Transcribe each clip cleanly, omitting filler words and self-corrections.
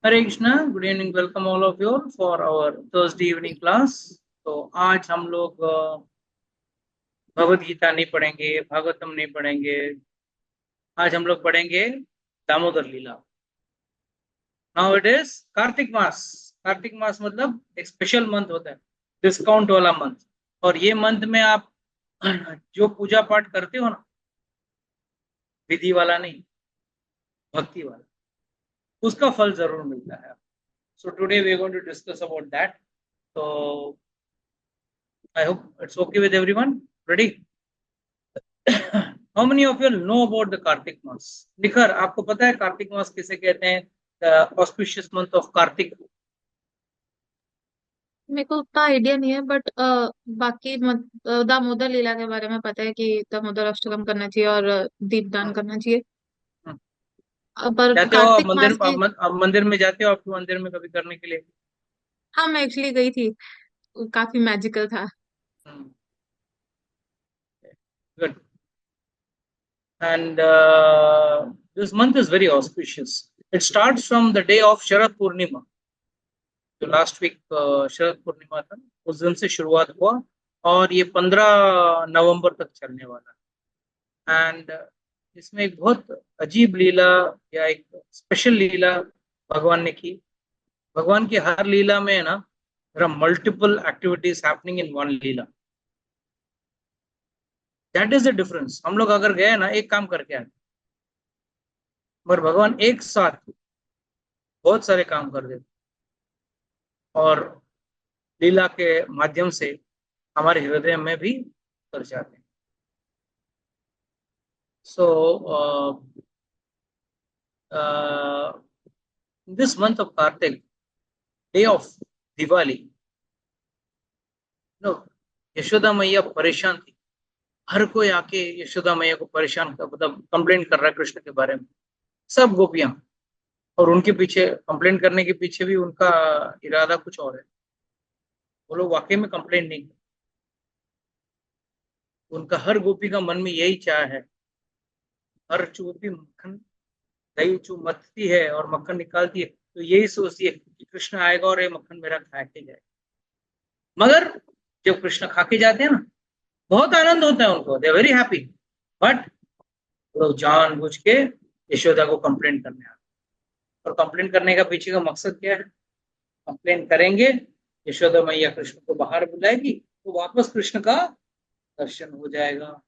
Hare Krishna, good evening, welcome all of you for our Thursday evening class. तो आज हम लोग भगवत गीता नहीं पढ़ेंगे, भागवतम नहीं पढ़ेंगे। आज हम लोग पढ़ेंगे दामोदर लीला। नाउ इट इज कार्तिक मास। कार्तिक मास मतलब एक स्पेशल मंथ होता है, डिस्काउंट वाला मंथ। और ये मंथ में आप जो पूजा पाठ करते हो ना, विधि वाला नहीं, भक्ति वाला, उसका फल जरूर मिलता है। So today we are going to discuss about that. तो I hope it's okay with everyone. Ready? How many of you know about the Kartik maas? Nikhar, आपको पता है कार्तिक मास किसे कहते हैं? The auspicious month of Kartik. मेरे को उतना आइडिया नहीं है बट बाकी दामोदर लीला के बारे में पता है कि दामोदर अष्टकम करना चाहिए और दीपदान करना चाहिए। पर जाते हो आप कार्तिक मंदिर? मास की। आप मंदिर में जाते हो? आपके मंदिर में कभी करने के लिए? हाँ, मैं एक्चुअली गई थी। काफी मैजिकल था। Good. And this month is very auspicious. It starts from the day of Sharad Purnima. जो लास्ट वीक शरद पूर्णिमा था, उस दिन से शुरुआत हुआ और ये 15 नवंबर तक चलने वाला है। एंड इसमें एक बहुत अजीब लीला या एक स्पेशल लीला भगवान ने की। भगवान की हर लीला में है ना, there are multiple activities happening in one Leela. That is the difference. हम लोग अगर गए ना, एक काम करके आए, मगर भगवान एक साथ बहुत सारे काम कर देते और लीला के माध्यम से हमारे हृदय में भी कर जाते हैं। So this month of Kartik, day of Diwali, no, Yashoda मैया परेशान थी। हर कोई आके यशोदा मैया को परेशान कर, मतलब कंप्लेंट कर रहा है कृष्ण के बारे में, सब गोपियां। और उनके पीछे, कंप्लेंट करने के पीछे भी उनका इरादा कुछ और है। वो लोग वाकई में कंप्लेंट नहीं करते। उनका हर गोपी का मन में यही चाह है, हर गोपी मक्खन, दही चू मथती है और मक्खन निकालती है तो यही सोचती है कि कृष्ण आएगा और ये मक्खन मेरा खा के जाए। मगर जब कृष्ण खा के जाते हैं ना, बहुत आनंद होता है उनको, दे वेरी हैप्पी। बट लोग जानबूझ के यशोदा को कंप्लेंट करने आते हैं। और कंप्लेंट करने का पीछे का मकसद क्या है? कंप्लेंट करेंगे, यशोदा मैया कृष्ण को बाहर बुलाएगी तो वापस कृष्ण का दर्शन हो जाएगा।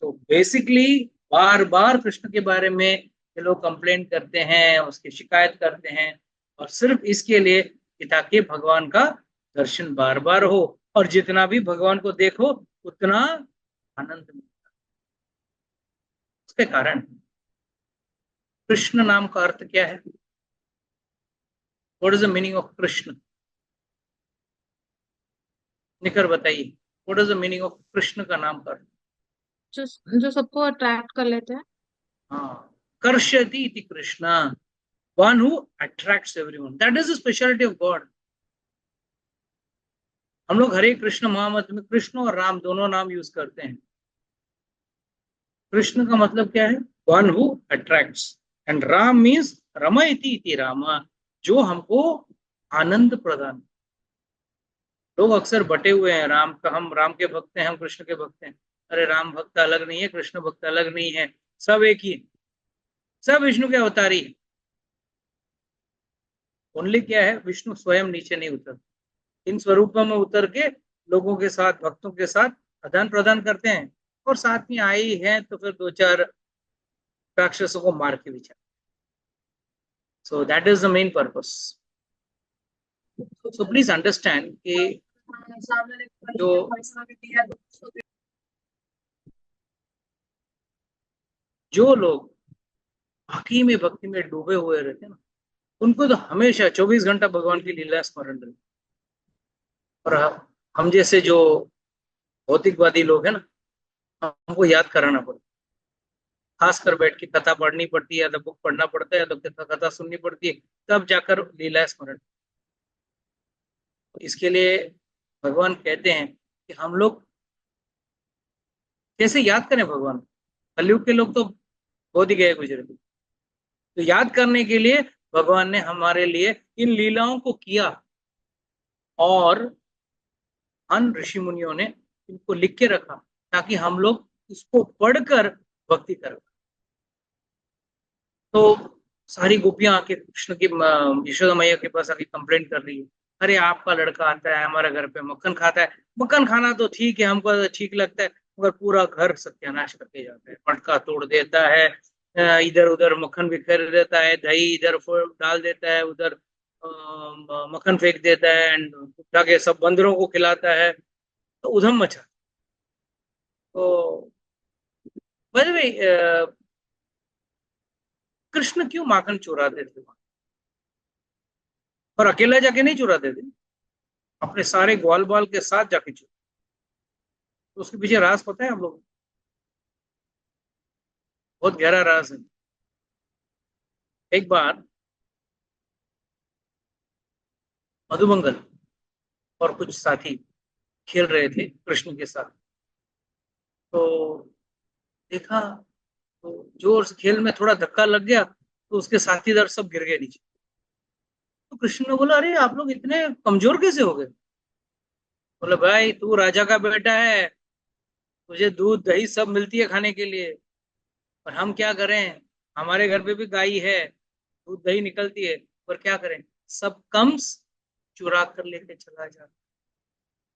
तो बेसिकली बार बार कृष्ण के बारे में ये लोग कंप्लेंट करते हैं, उसकी शिकायत करते हैं, और सिर्फ इसके लिए कि ताकि भगवान का दर्शन बार बार हो। और जितना भी भगवान को देखो उतना आनंद मिलता है। उसके कारण कृष्ण नाम का अर्थ क्या है? What is the meaning of Krishna? निकर बताइए, what is the meaning of Krishna का नाम का अर्थ? जो जो सबको अट्रैक्ट कर लेते हैं। हाँ, कर्षति इति Krishna, one who attracts everyone, that is the speciality of God. हम लोग हरे कृष्ण महामंत्र में कृष्ण और राम दोनों नाम यूज करते हैं। कृष्ण का मतलब क्या है? One who attracts. And Ram means रमयति इति रामा, जो हमको आनंद प्रदान। लोग अक्सर बटे हुए हैं, राम का, हम राम के भक्त हैं, हम कृष्ण के भक्त हैं। अरे राम भक्त अलग नहीं है, कृष्ण भक्त अलग नहीं है, सब एक ही है। सब विष्णु के अवतारी है। ओनली क्या है, विष्णु स्वयं नीचे नहीं उतर, इन स्वरूपों में उतर के लोगों के साथ, भक्तों के साथ आदान प्रदान करते हैं। और साथ में आई है तो फिर दो चार राक्षसों को मार के विचार। So that is the main purpose. So please understand कि जो जो लोग बाकी में भक्ति में डूबे हुए रहते हैं ना, उनको तो हमेशा 24 घंटा भगवान की लीला स्मरण रहती। और हम जैसे जो भौतिकवादी लोग हैं ना, हमको याद कराना पड़ता, खास कर बैठ के कथा पढ़नी पड़ती है, या तो बुक पढ़ना पड़ता है, या तो कथा सुननी पड़ती है, तब जाकर लीला स्मरण। इसके लिए भगवान कहते हैं कि हम लोग कैसे याद करें भगवान। कलयुग के लोग तो बहुत ही गए गुजरे। तो याद करने के लिए भगवान ने हमारे लिए इन लीलाओं को किया और अन ऋषि मुनियों ने इनको लिख के रखा ताकि हम लोग इसको पढ़कर भक्ति करें। तो सारी गोपियां आके कृष्ण की यशोदा मैया के पास आके कंप्लेंट कर रही है, अरे आपका लड़का आता है हमारे घर पे मक्खन खाता है। मक्खन खाना तो ठीक है, हमको तो ठीक लगता है, मगर पूरा घर सत्यानाश करके जाता है, मटका तोड़ देता है, इधर उधर मक्खन बिखेर देता है, दही इधर डाल देता है, उधर मक्खन फेंक देता है एंड उठा के सब बंदरों को खिलाता है। तो उधम मचा। तो by the way, कृष्ण क्यों माखन चुराते थे वहां? और अकेला जाके नहीं चुराते थे, अपने सारे ग्वाल बाल के साथ जाके चुराते। तो उसके पीछे राज पता है हम लोग? बहुत गहरा राज है। एक बार मधुमंगल और कुछ साथी खेल रहे थे कृष्ण के साथ। तो देखा तो जोर से खेल में थोड़ा धक्का लग गया, तो उसके साथीदार सब गिर गए नीचे। तो कृष्ण ने बोला, अरे आप लोग इतने कमजोर कैसे हो गए? बोले, भाई तू राजा का बेटा है, तुझे दूध दही सब मिलती है खाने के लिए, और हम क्या करें? हमारे घर पे भी गाय है, दूध दही निकलती है, पर क्या करें? सब कंस चुरा कर लेके चला जाता।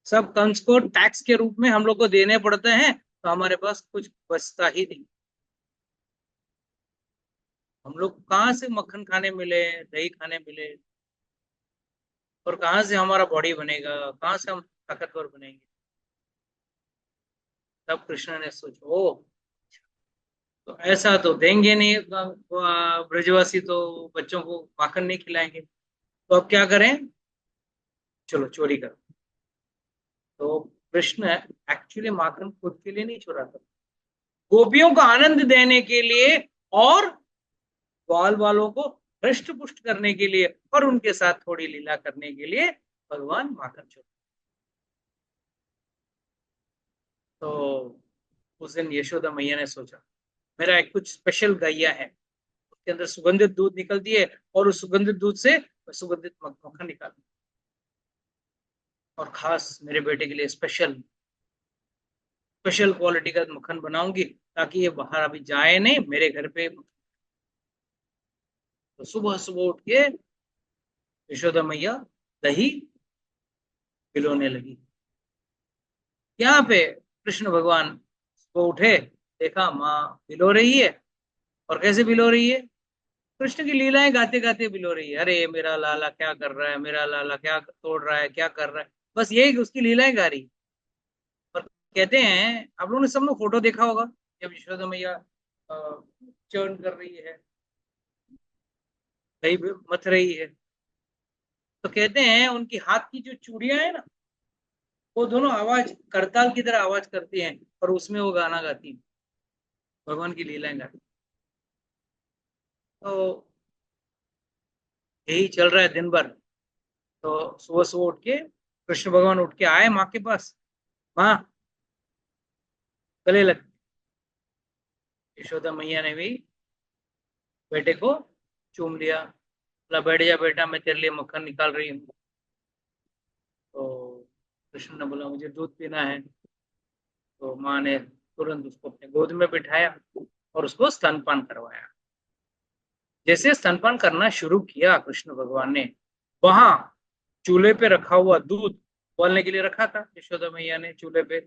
सब कंस को टैक्स के रूप में हम लोग को देने पड़ते हैं, तो हमारे पास कुछ बचता ही नहीं। हम लोग कहाँ से मक्खन खाने मिले, दही खाने मिले, और कहाँ से हमारा बॉडी बनेगा, कहाँ से हम ताकतवर बनेंगे? तब कृष्ण ने सोचा, ओ तो ऐसा तो देंगे नहीं, ब्रजवासी तो बच्चों को माखन नहीं खिलाएंगे, तो अब क्या करें? चलो चोरी करो। तो कृष्ण एक्चुअली माखन खुद के लिए नहीं चुराता, गोपियों को आनंद देने के लिए और ग्वाल वालों को हृष्ट पुष्ट करने के लिए और उनके साथ थोड़ी लीला करने के लिए भगवान माखन चुरा। तो उस दिन यशोदा मैया ने सोचा, मेरा एक कुछ स्पेशल गैया है, उसके अंदर सुगंधित दूध निकलती है, और उस सुगंधित दूध से सुगंधित मक्खन निकाल, और खास मेरे बेटे के लिए स्पेशल स्पेशल क्वालिटी का मक्खन बनाऊंगी, ताकि ये बाहर अभी जाए नहीं, मेरे घर पे। तो सुबह सुबह उठ के यशोदा मैया दही पिलोने लगी। यहाँ पे कृष्ण भगवान सुबह उठे, देखा माँ पिलो रही है, और कैसे पिलो रही है? कृष्ण की लीलाएं गाते गाते पिलो रही है। अरे मेरा लाला क्या कर रहा है, मेरा लाला क्या तोड़ रहा है, क्या कर रहा है, बस यही उसकी लीलाएं गा रही। और कहते हैं, आप लोगों ने सब लोग फोटो देखा होगा, जब यशोदा मैया चर्न कर रही है, दही मथ रही है, तो कहते हैं उनकी हाथ की जो चूड़ियां है ना, वो दोनों आवाज करताल की तरह आवाज करती हैं, और उसमें वो गाना गाती हैं, भगवान की लीलाएं गाती। तो यही चल रहा है दिन भर। तो सुबह सुबह उठ के कृष्ण भगवान उठ के आए माँ के पास। माँ गले लग। यशोदा मैया ने भी बेटे को चूम लिया, बोला, बैठ जा बेटा, मैं तेरे लिए मक्खन निकाल रही हूँ। तो कृष्ण ने बोला, मुझे दूध पीना है। तो माँ ने तुरंत उसको अपने गोद में बिठाया और उसको स्तनपान करवाया। जैसे स्तनपान करना शुरू किया कृष्ण भगवान ने, वहां चूल्हे पे रखा हुआ दूध उबलने के लिए रखा था यशोदा मैया ने चूल्हे पे,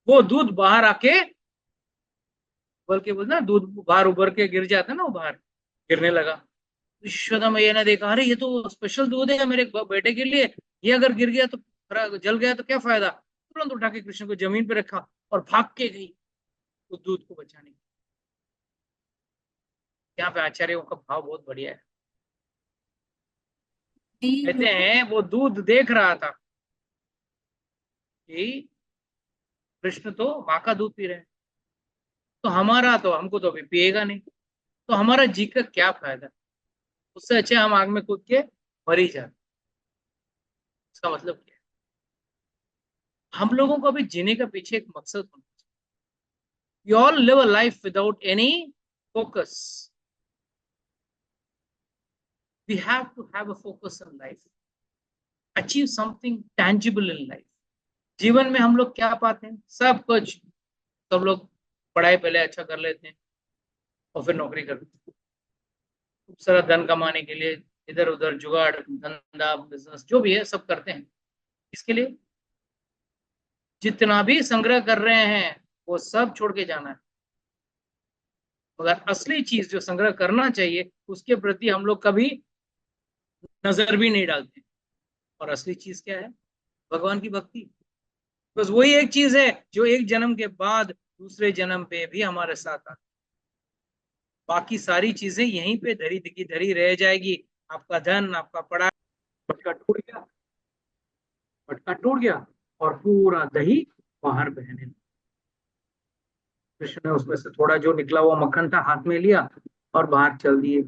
वो दूध बाहर आके उबल के, बोलते ना दूध बाहर उबर के गिर जाता है ना, वो बाहर गिरने लगा। तो यशोदा मैया ने देखा, अरे ये तो स्पेशल दूध है मेरे बेटे के लिए, ये अगर गिर गया तो जल गया तो क्या फायदा? तुरंत उठा के कृष्ण को जमीन पे रखा और भाग के गई उस दूध को बचाने। यहाँ पे आचार्यों का भाव बहुत बढ़िया है। कहते हैं वो दूध देख रहा था कि कृष्ण तो माँ का दूध पी रहे हैं, तो हमारा तो हमको तो अभी पिएगा नहीं, तो हमारा जी का क्या फायदा? उससे अच्छा हम आग में कूद के मर ही जाते। इसका मतलब क्या है? हम लोगों को अभी जीने का पीछे एक मकसद होना चाहिए। You all live a life without any focus. We have to have a focus in life, achieve something tangible in life. जीवन में हम लोग क्या पाते हैं? सब कुछ। सब लोग पढ़ाई पहले अच्छा कर लेते हैं और फिर नौकरी करते हैं, खूब सारा धन कमाने के लिए इधर उधर जुगाड़, धंधा, बिजनेस जो भी है सब करते हैं। इसके लिए जितना भी संग्रह कर रहे हैं वो सब छोड़ के जाना है। मगर असली चीज जो संग्रह करना चाहिए उसके प्रति हम लोग कभी नजर भी नहीं डालते। और असली चीज क्या है? भगवान की भक्ति। बस वही एक चीज है जो एक जन्म के बाद दूसरे जन्म पे भी हमारे साथ आती। बाकी सारी चीजें यहीं पे धरी की धरी रह जाएगी। आपका धन, आपका पढ़ाई, मटका टूट गया, मटका टूट गया और पूरा दही बाहर बहने लगा। कृष्ण ने उसमें से थोड़ा जो निकला हुआ मक्खन था हाथ में लिया और बाहर चल दिए।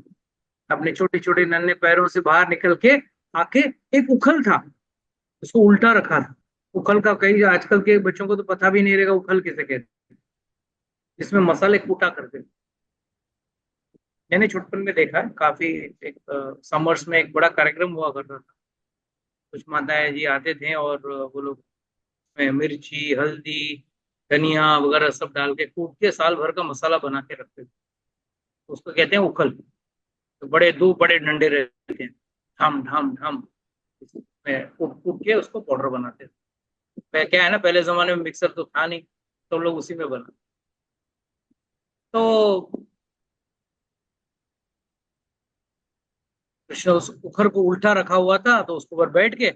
अपने छोटे छोटे नन्हे पैरों से बाहर निकल के आके एक उखल था, उसको उल्टा रखा था। उखल का कई आजकल के बच्चों को तो पता भी नहीं रहेगा उखल किसे कहते हैं। इसमें मसाले कूटा करते। मैंने छुटपन में देखा है काफी। एक समर्स में एक बड़ा कार्यक्रम हुआ करता था। कुछ माताएं जी आते थे और वो लोग मिर्ची, हल्दी, धनिया वगैरह सब डाल के कूट के साल भर का मसाला बना के रखते थे। उसको कहते हैं उखल। तो बड़े दो बड़े डंडे रहते हैं, ढम ढम ढम, कूट कूट के उसको पाउडर बनाते थे। क्या है ना, पहले जमाने में मिक्सर तो था नहीं, तो लोग उसी में बना। तो कृष्ण उस उखर को उल्टा रखा हुआ था, तो उसके ऊपर बैठ के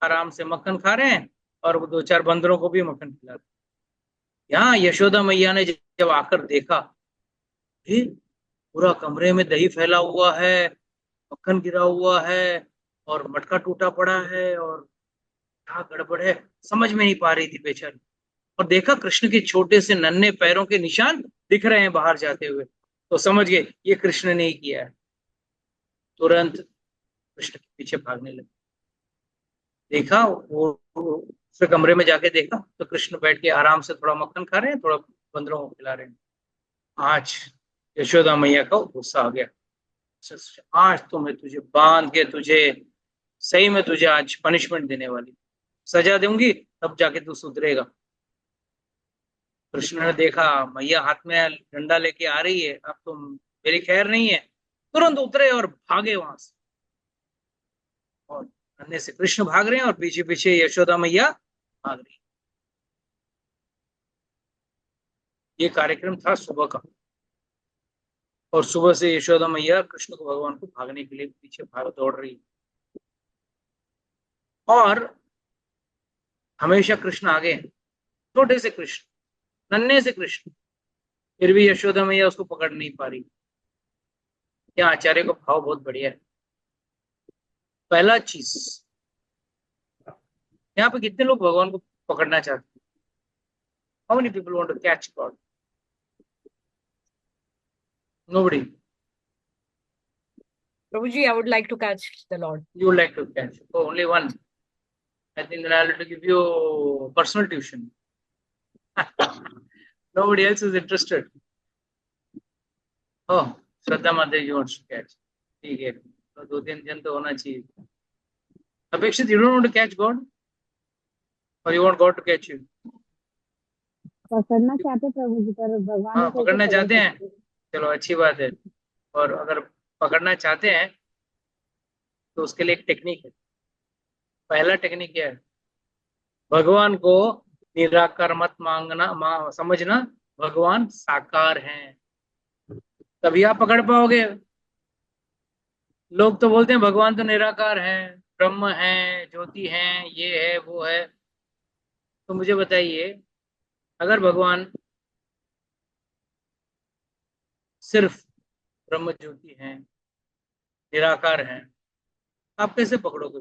आराम से मक्खन खा रहे हैं और वो दो चार बंदरों को भी मक्खन खिला रहे हैं। यहाँ यशोदा मैया ने जब आकर देखा, पूरा कमरे में दही फैला हुआ है, मक्खन गिरा हुआ है और मटका टूटा पड़ा है और क्या गड़बड़ है समझ में नहीं पा रही थी बेचारी। और देखा कृष्ण के छोटे से नन्हे पैरों के निशान दिख रहे हैं बाहर जाते हुए, तो समझ गए ये कृष्ण ने ही किया है। तुरंत कृष्ण के पीछे भागने लगे। देखा वो उसके कमरे में जाके देखा तो कृष्ण बैठ के आराम से थोड़ा मक्खन खा रहे हैं, थोड़ा बंदरों को खिला रहे हैं। आज यशोदा मैया का गुस्सा आ गया। आज तो मैं तुझे बांध के तुझे सही में तुझे आज पनिशमेंट देने वाली, सजा दूंगी तब जाके तू सुधरेगा। कृष्ण ने देखा मैया हाथ में डंडा लेके आ रही है, अब तो मेरी खैर नहीं है। तुरंत उतरे और भागे वहां से। और नन्हे से कृष्ण भाग रहे हैं और पीछे पीछे यशोदा मैया भाग रही। ये कार्यक्रम था सुबह का, और सुबह से यशोदा मैया कृष्ण को भगवान को भागने के लिए पीछे भाग दौड़ रही। और हमेशा कृष्ण आगे हैं, छोटे से कृष्ण, नन्हे से कृष्ण, फिर भी यशोदा मैया उसको पकड़ नहीं पा रही। यहाँ आचार्य को भाव बहुत बढ़िया है। पहला चीज, यहाँ पे कितने लोग भगवान को पकड़ना चाहते हैं? How many people want to catch God? Nobody. Prabhuji, I would like to catch the Lord. You would like to catch? Oh, only one. I think then I'll have to give you personal tuition. Nobody else is interested. Oh, Shraddha Mataji wants to catch. ठीक है, तो दो तीन जन तो होना चाहिए। अपेक्षित, you don't want to catch God, or you want God to catch you? पकड़ना चाहते प्रभु जी, पर भगवान हाँ, को कैसे पकड़ना पकड़ चाहते हैं, सकते? चलो अच्छी बात है। और अगर पकड़ना चाहते हैं तो उसके लिए एक टेक्निक है। पहला टेक्निक क्या है? भगवान को निराकार मत मांगना, समझना भगवान साकार हैं, तभी आप पकड़ पाओगे। लोग तो बोलते हैं भगवान तो निराकार हैं, ब्रह्म हैं, ज्योति हैं, ये है वो है। तो मुझे बताइए, अगर भगवान सिर्फ ब्रह्म ज्योति हैं, निराकार हैं, आप कैसे पकड़ोगे?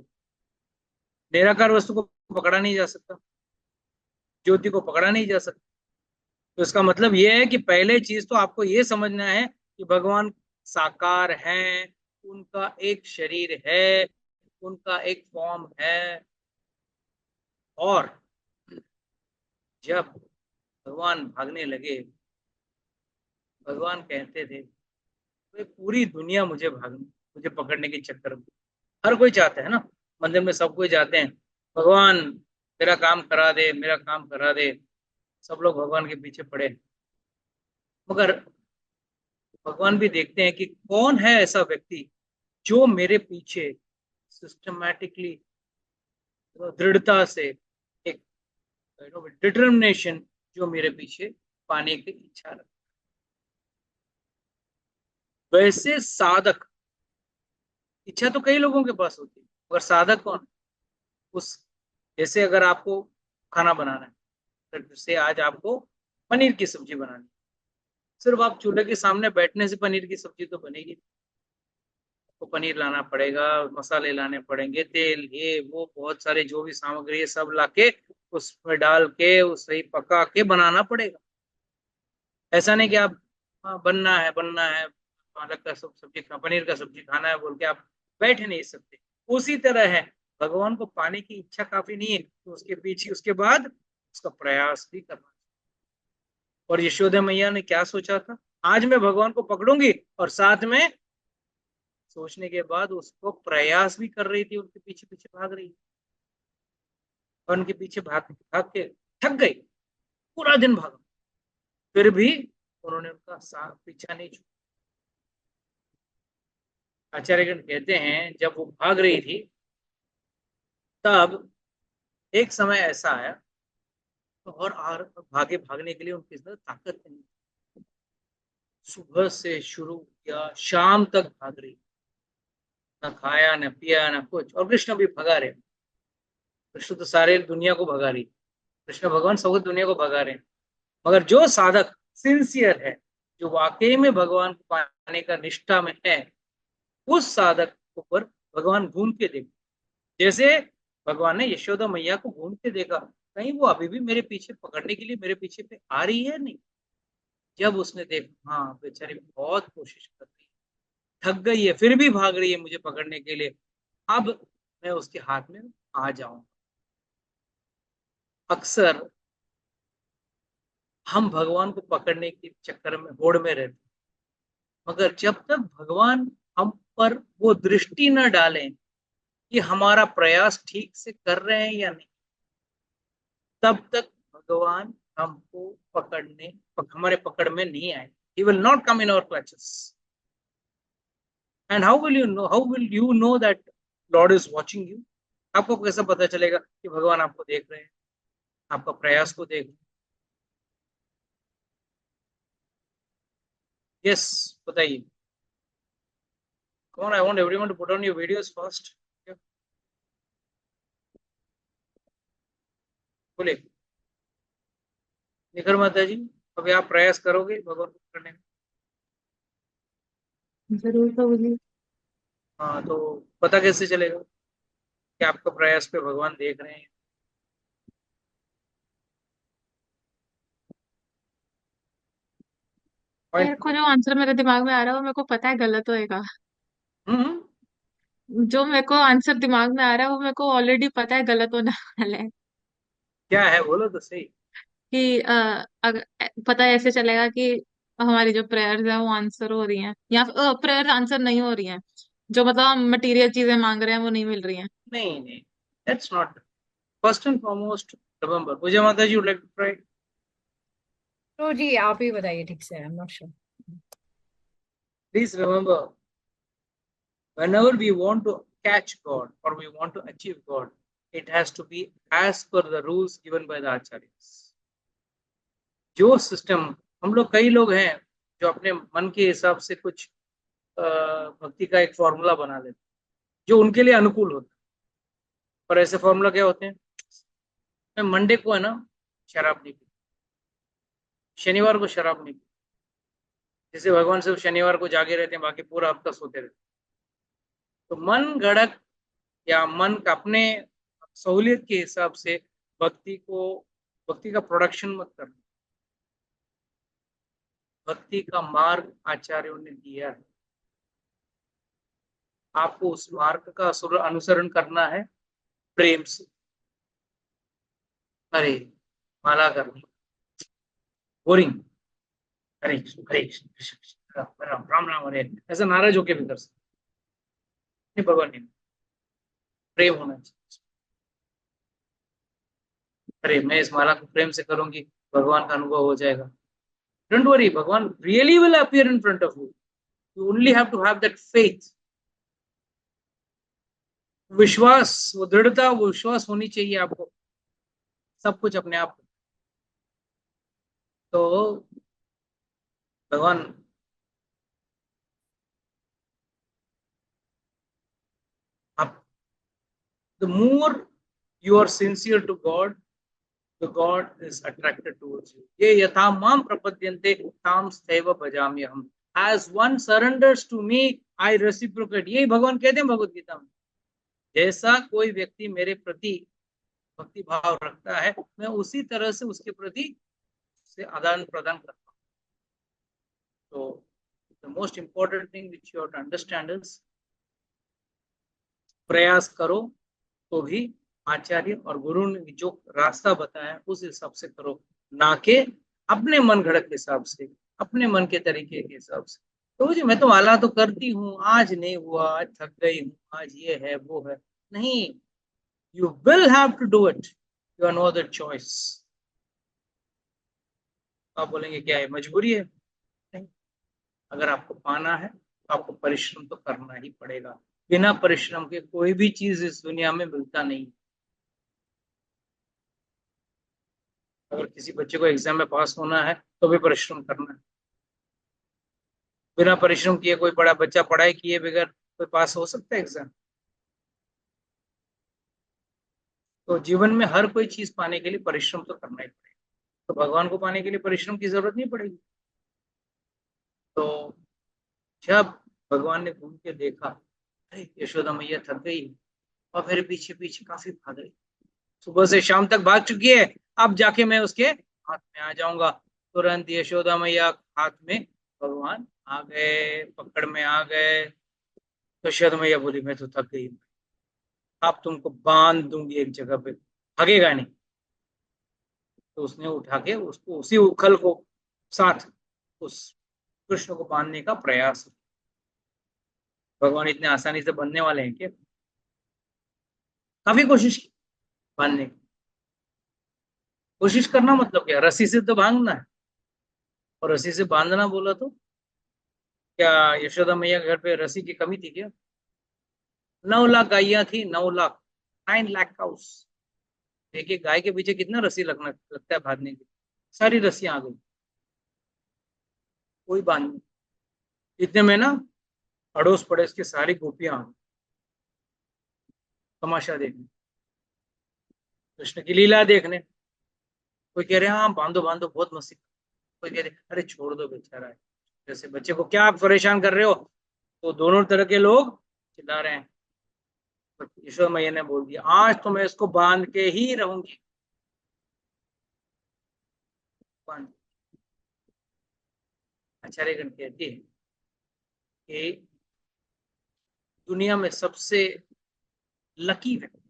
निराकार वस्तु को पकड़ा नहीं जा सकता, ज्योति को पकड़ा नहीं जा सकता। तो इसका मतलब यह है कि पहले चीज तो आपको यह समझना है कि भगवान साकार हैं, उनका एक शरीर है, उनका एक फॉर्म है। और जब भगवान भागने लगे, भगवान कहते थे पूरी दुनिया मुझे मुझे पकड़ने के चक्कर में। हर कोई चाहता है ना, मंदिर में सब कोई जाते हैं, भगवान मेरा काम करा दे, मेरा काम करा दे। सब लोग भगवान के पीछे पड़े हैं। मगर भगवान भी देखते हैं कि कौन है ऐसा व्यक्ति जो मेरे पीछे सिस्टमैटिकली, दृढ़ता से, एक डिटर्मिनेशन, जो मेरे पीछे पाने की इच्छा रखता। वैसे साधक, इच्छा तो कई लोगों के पास होती है, मगर साधक कौन है? उस, जैसे अगर आपको खाना बनाना है, जैसे आज आपको पनीर की सब्जी बनानी है, सिर्फ आप चूल्हे के सामने बैठने से पनीर की सब्जी तो बनेगी। तो पनीर लाना पड़ेगा, मसाले लाने पड़ेंगे, तेल, ये वो बहुत सारे जो भी सामग्री है सब लाके उसमें डाल के उस सही पका के बनाना पड़ेगा। ऐसा नहीं कि आप बनना है पालक का सब्जी पनीर का सब्जी खाना है बोल के आप बैठ नहीं सकते। उसी तरह है, भगवान को पाने की इच्छा काफी नहीं है, तो उसके पीछे उसके बाद उसका प्रयास भी करना। और यशोदा मैया ने क्या सोचा था, आज मैं भगवान को पकड़ूंगी, और साथ में सोचने के बाद उसको प्रयास भी कर रही थी, उनके पीछे पीछे भाग रही थी। और उनके पीछे भाग भाग के थक गई, पूरा दिन भागा, फिर भी उन्होंने उनका साथ पीछा नहीं छोड़ा। आचार्यगण कहते हैं जब वो भाग रही थी, तब एक समय ऐसा आया, तो और भागे भागने के लिए उनके अंदर ताकत नहीं। सुबह से शुरू किया, शाम तक भाग रही, न खाया न पिया न कुछ। और कृष्ण भी भगा रहे, कृष्ण तो सारे दुनिया को भगा रही, कृष्ण भगवान सब दुनिया को भगा रहे हैं। मगर जो साधक सिंसियर है, जो वाकई में भगवान को पाने का निष्ठा में है, उस साधक के ऊपर भगवान घूम के देखा। जैसे भगवान ने यशोदा मैया को घूम के देखा, कहीं वो अभी भी मेरे पीछे पकड़ने के लिए मेरे पीछे पे आ रही है नहीं। जब उसने देखा, हाँ बेचारी बहुत कोशिश कर रही है, थक गई है, फिर भी भाग रही है मुझे पकड़ने के लिए, अब मैं उसके हाथ में आ जाऊं। अक्सर हम भगवान को पकड़ने के चक्कर में होड़ में रहते, मगर जब तक भगवान हम पर वो दृष्टि न डालें कि हमारा प्रयास ठीक से कर रहे हैं या नहीं, तब तक भगवान हमको हमारे पकड़ में नहीं आए। He will not come in our clutches. And how will you know that Lord is watching you? आपको कैसा पता चलेगा कि भगवान आपको देख रहे हैं, आपका प्रयास को देख रहे हैं? यस, बताइए कौन। I want everyone to put on your videos first. बोले निखर माता जी, अभी आप प्रयास करोगे भगवान को करने में? जरूर प्रभु। हाँ, तो पता कैसे चलेगा कि आपका प्रयास पे भगवान देख रहे हैं? मेरे को जो आंसर मेरे दिमाग में आ रहा है वो मेरे को पता है गलत होएगा। हम्म। जो मेरे को आंसर दिमाग में आ रहा है वो मेरे को ऑलरेडी पता है गलत होने वाला है। क्या है बोलो तो सही। कि अगर पता है ऐसे चलेगा कि हमारी जो प्रेयर्स है वो आंसर हो रही हैं, या प्रेयर्स आंसर नहीं हो रही हैं, जो मतलब हम मटेरियल चीजें मांग रहे हैं वो नहीं मिल रही हैं। नहीं नहीं, that's not. First and foremost remember, Pooja Mata ji would like to try. तो जी आप ही बताइए ठीक से, I am not sure. Please remember, whenever we want to catch God or we want to achieve God, it has to be as per the rules given by the acharyas. जो system, हम लोग कई लोग हैं जो अपने मन के हिसाब से कुछ भक्ति का एक फॉर्मूला बना लेते हैं जो उनके लिए अनुकूल होता है। पर ऐसे फॉर्मूला क्या होते हैं, मैं मंडे को है ना शराब नहीं पी, शनिवार को शराब नहीं पी। जैसे भगवान सिर्फ शनिवार को जागे रहते हैं, बाकी पूरा हफ्ता सोते रहते हैं। तो मन गढ़क या मन का अपने सहूलियत के हिसाब से भक्ति का प्रोडक्शन मत करना। भक्ति का मार्ग आचार्यों ने दिया है, आपको उस मार्ग का अनुसरण करना है प्रेम से। अरे माला करनी बोरिंग, हरे कृष्ण हरे कृष्ण कृष्ण कृष्ण राम राम राम राम हरे, ऐसा नाराज होके भी कर सकते। नहीं भगवान नहीं, प्रेम होना चाहिए। अरे मैं इस माला को प्रेम से करूंगी, भगवान का अनुभव हो जाएगा। डोंट वरी, भगवान really will appear in front of you, you only have to have that faith, विश्वास, वो दृढ़ता, वो विश्वास होनी चाहिए आपको, सब कुछ अपने आप। तो भगवान आप, the more you are sincere to God, the God is attracted towards you. ये यथा माम प्रपद्यन्ते ताम स्थैव भजाम्यहम्, as one surrenders to me I reciprocate, यही भगवान कहते हैं भगवत गीता में, जैसा कोई व्यक्ति मेरे प्रति भक्ति भाव रखता है मैं उसी तरह से उसके प्रति से आदान प्रदान करता हूँ। तो the most important thing which you have to understand is, प्रयास करो तो भी आचार्य और गुरु ने जो रास्ता बताया उस हिसाब से करो, ना कि अपने मन घड़त के हिसाब से, अपने मन के तरीके के हिसाब से। तो जी मैं तो माला तो करती हूँ, आज नहीं हुआ, आज थक गई हूँ, आज ये है वो है, नहीं, you will have to do it, you are no other choice. आप बोलेंगे क्या है, मजबूरी है? नहीं, अगर आपको पाना है तो आपको परिश्रम तो करना ही पड़ेगा, बिना परिश्रम के कोई भी चीज इस दुनिया में मिलता नहीं। अगर किसी बच्चे को एग्जाम में पास होना है तो भी परिश्रम करना है, बिना परिश्रम किए कोई बड़ा बच्चा पढ़ाई किए बगैर कोई पास हो सकता है एग्जाम? तो जीवन में हर कोई चीज पाने के लिए परिश्रम तो करना ही पड़ेगा, तो भगवान को पाने के लिए परिश्रम की जरूरत नहीं पड़ेगी। तो जब भगवान ने घूम के देखा, अरे यशोदा मैया थक गई और मेरे पीछे पीछे काफी भाग रही, सुबह से शाम तक भाग चुकी है, अब जाके मैं उसके हाथ में आ जाऊंगा। तुरंत यशोदा मैया हाथ में भगवान आ गए, पकड़ में आ गए। तो यशोदा मैया बोली मैं तो थक गई, अब तुमको बांध दूंगी एक जगह पे, भागेगा नहीं। तो उसने उठा के उसको उसी उखल को साथ उस कृष्ण को बांधने का प्रयास। भगवान इतने आसानी से बनने वाले हैं क्या? काफी कोशिश की बांधने की। कोशिश करना मतलब क्या, रस्सी से तो बांधना है, और रस्सी से बांधना बोला तो क्या यशोदा मैया के घर पे रस्सी की कमी थी क्या? 9 लाख गायियां थी, 9 लाख, 9 लाख काउस। एक एक गाय के पीछे कितना रस्सी लगता है बांधने की, सारी रस्सियां आ गई, कोई बांध नहीं। इतने में ना अड़ोस पड़ोस की सारी गोपियां तमाशा देखने, कृष्ण की लीला देखने। कोई कह रहे हैं हाँ बांधो बांधो बहुत मस्ती, कोई कह रहे अरे छोड़ दो बेचारा है, जैसे बच्चे को क्या आप परेशान कर रहे हो। तो दोनों तरह के लोग चिल्ला रहे हैं। ईश्वर मैया ने बोल दिया आज तो मैं इसको बांध के ही रहूंगी। आचार्यगण कहते हैं कि दुनिया में सबसे लकी व्यक्ति,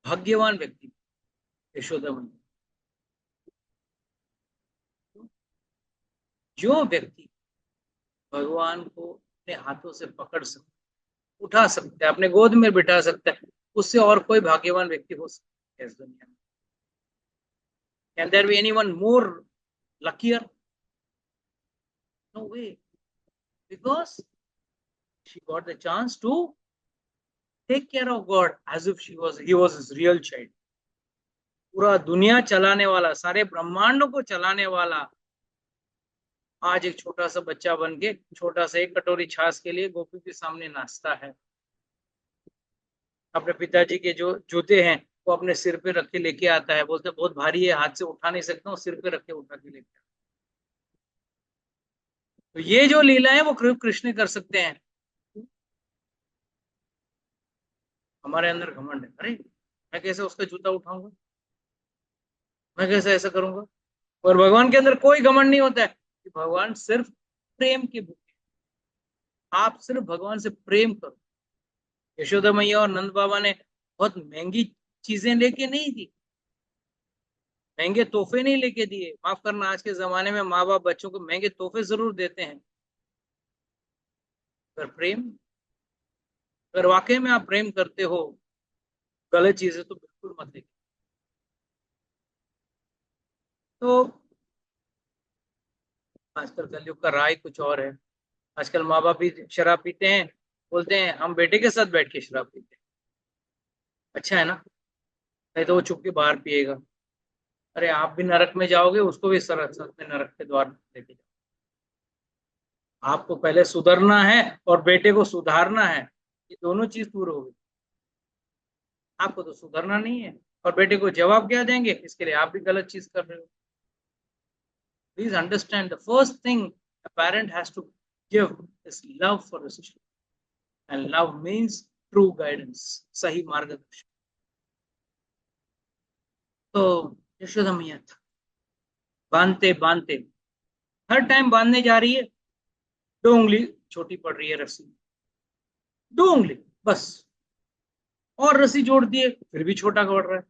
भाग्यवान व्यक्ति यशोदा मैया। जो व्यक्ति भगवान को अपने हाथों से पकड़ सकता, उठा सकता है, अपने गोद में बिठा सकता है, उससे और कोई भाग्यवान व्यक्ति हो सकता है इस दुनिया में? Can there be anyone more luckier? No way, because she got the chance to take care of God as if he was his real child. पूरा दुनिया चलाने वाला, सारे ब्रह्मांडों को चलाने वाला, आज एक छोटा सा बच्चा बन के छोटा सा एक कटोरी छाछ के लिए गोपी के सामने नाचता है। अपने पिताजी के जो जूते हैं वो अपने सिर पे रख के लेके आता है, बोलते बहुत भारी है, हाथ से उठा नहीं सकता हूँ, सिर पे रख के उठा के लेके आता। तो ये जो लीला है वो कृष्ण कर सकते हैं। हमारे अंदर घमंड है, अरे मैं कैसे उसका जूता उठाऊंगा, मैं कैसे ऐसा करूंगा। और भगवान के अंदर कोई घमंड नहीं होता है, कि भगवान सिर्फ प्रेम के भूखे, आप सिर्फ भगवान से प्रेम करो। यशोदा मैया और नंद बाबा ने बहुत महंगी चीजें लेके नहीं दी, महंगे तोहफे नहीं लेके दिए। माफ करना, आज के जमाने में माँ बाप बच्चों को महंगे तोहफे जरूर देते हैं, पर प्रेम अगर वाकई में आप प्रेम करते हो गलत चीजें तो बिल्कुल मत देखिए। तो आजकल कलयुग का राय कुछ और है। आजकल माँ बाप भी शराब पीते हैं, बोलते हैं हम बेटे के साथ बैठ के शराब पीते हैं। अच्छा है ना, नहीं तो वो चुप के बाहर पिएगा। अरे आप भी नरक में जाओगे, उसको भी सरक साथ में नरक के द्वार लेके जाओ। आपको पहले सुधरना है और बेटे को सुधारना है, ये दोनों चीज दूर हो गई। आपको तो सुधरना नहीं है और बेटे को जवाब क्या देंगे, इसके लिए आप भी गलत चीज कर रहे हो। Please understand the first thing a parent has to give is love for his children and love means true guidance, सही मार्गदर्शन। तो यशोदा मैया बांधते बांधते हर टाइम बांधने जा रही है, 2 उंगली छोटी पड़ रही है रस्सी, 2 उंगली बस, और रस्सी जोड़ दिए फिर भी छोटा पड़ रहा है।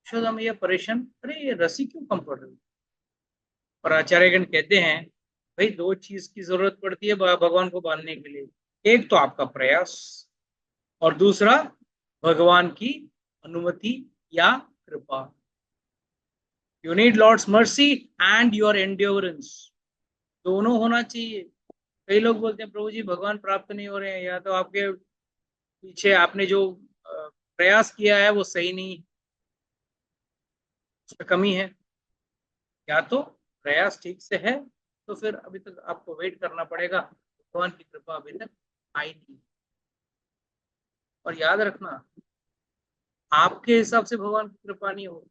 यशोदा मैया परेशान, अरे ये रस्सी क्यों कम पड़ रही है। और आचार्यगण कहते हैं भाई 2 चीज की जरूरत पड़ती है भगवान को बांधने के लिए, एक तो आपका प्रयास और दूसरा भगवान की अनुमति या कृपा। You need Lord's mercy and your endurance, दोनों होना चाहिए। कई लोग बोलते हैं प्रभु जी भगवान प्राप्त नहीं हो रहे हैं, या तो आपके पीछे आपने जो प्रयास किया है वो सही नहीं, उसमें कमी है, या तो प्रयास ठीक से है तो फिर अभी तक आपको वेट करना पड़ेगा, भगवान की कृपा अभी तक आई नहीं। और याद रखना आपके हिसाब से भगवान की कृपा नहीं होगी,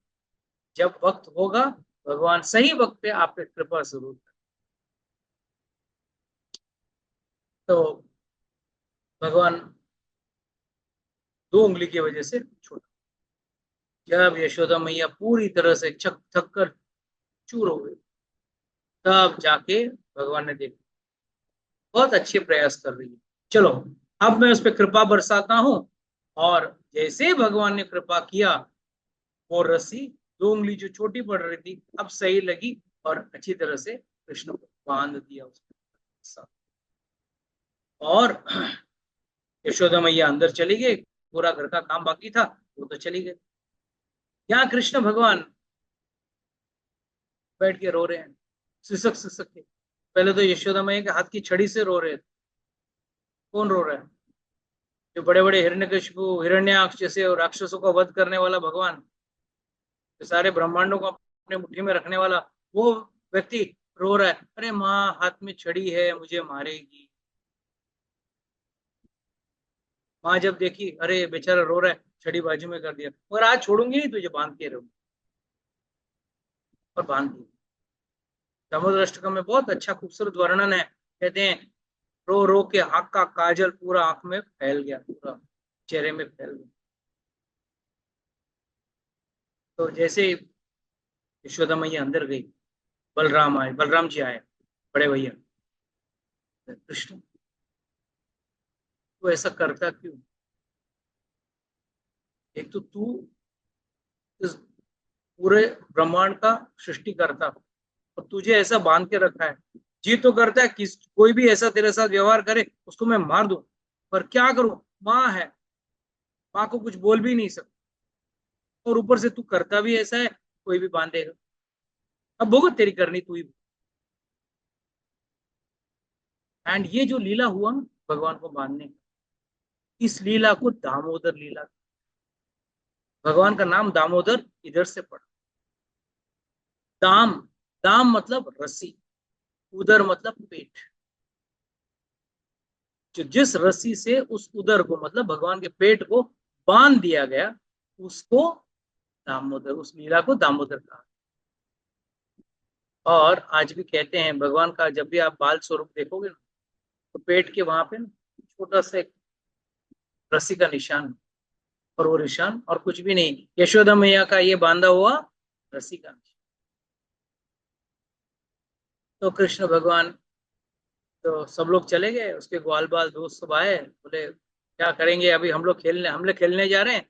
जब वक्त होगा भगवान सही वक्त पे आप पे कृपा जरूर करें। तो भगवान 2 उंगली की वजह से छोटा, जब यशोदा मैया पूरी तरह से थक कर चूर हो गई, तब जाके भगवान ने देखा बहुत अच्छे प्रयास कर रही है, चलो अब मैं उस पर कृपा बरसाता हूं। और जैसे भगवान ने कृपा किया, वो रस्सी 2 उंगली जो छोटी पड़ रही थी अब सही लगी और अच्छी तरह से कृष्ण को बांध दिया उसके साथ। और यशोदा मैया अंदर चली गई, पूरा घर का काम बाकी था वो तो चली गई। यहाँ कृष्ण भगवान बैठ के रो रहे हैं, सिसक सिसक के। पहले तो यशोदा मैया के हाथ की छड़ी से रो रहे थे। कौन रो रहा है? जो बड़े बड़े हिरण्यकशिपु हिरण्याक्ष जैसे राक्षसों का वध करने वाला भगवान, जो सारे ब्रह्मांडों को अपने मुट्ठी में रखने वाला वो व्यक्ति रो रहा है, अरे माँ हाथ में छड़ी है मुझे मारेगी। माँ जब देखी अरे बेचारा रो रहा है, छड़ी बाजू में कर दिया, मगर आज छोड़ूंगी नहीं तुझे, बांध के रहूंगी। और बांध दी। दामोदर अष्टकम में बहुत अच्छा खूबसूरत वर्णन है, कहते हैं रो रो के आंख का काजल पूरा आंख में फैल गया, पूरा चेहरे में फैल गया। तो जैसे यशोदा मैया अंदर गई, बलराम आए, बलराम जी आए, बड़े भैया, कृष्ण तू ऐसा करता क्यों? एक तो तू इस पूरे ब्रह्मांड का सृष्टि करता और तुझे ऐसा बांध के रखा है। जी तो करता है कि कोई भी ऐसा तेरे साथ व्यवहार करे उसको मैं मार दूं, पर क्या करूं, माँ है, माँ को कुछ बोल भी नहीं सकता, और ऊपर से तू करता भी ऐसा है, कोई भी बांधेगा। अब भुगत तेरी करनी तू ही। एंड ये जो लीला हुआ ना भगवान को बांधने, इस लीला को दामोदर लीला, भगवान का नाम दामोदर इधर से पड़ा। दाम, दाम मतलब रस्सी, उदर मतलब पेट। जो जिस रस्सी से उस उदर को मतलब भगवान के पेट को बांध दिया गया, उसको दामोदर, उस लीला को दामोदर कहा। और आज भी कहते हैं भगवान का जब भी आप बाल स्वरूप देखोगे ना, तो पेट के वहां पे ना छोटा सा एक रस्सी का निशान है, और वो निशान और कुछ भी नहीं, यशोदा मैया का ये बांधा हुआ रस्सी का निशान। तो कृष्ण भगवान, तो सब लोग चले गए, उसके ग्वाल बाल दोस्त सब आए, बोले क्या करेंगे अभी, हम लोग खेलने जा रहे हैं,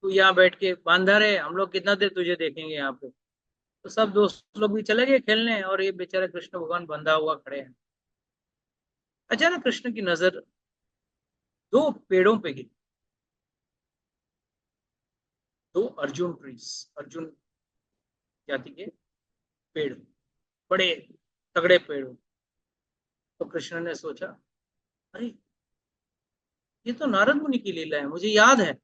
तू यहाँ बैठ के बांधा रहे, हम लोग कितना देर तुझे देखेंगे यहाँ पे। तो सब दोस्त लोग भी चले गए खेलने, और ये बेचारे कृष्ण भगवान बंधा हुआ खड़े हैं। अचानक कृष्ण की नजर दो पेड़ों पे गिरी, दो अर्जुन ट्रीज, अर्जुन जाति के पेड़, बड़े तगड़े पेड़। तो कृष्ण ने सोचा, अरे ये तो नारद मुनि की लीला है, मुझे याद है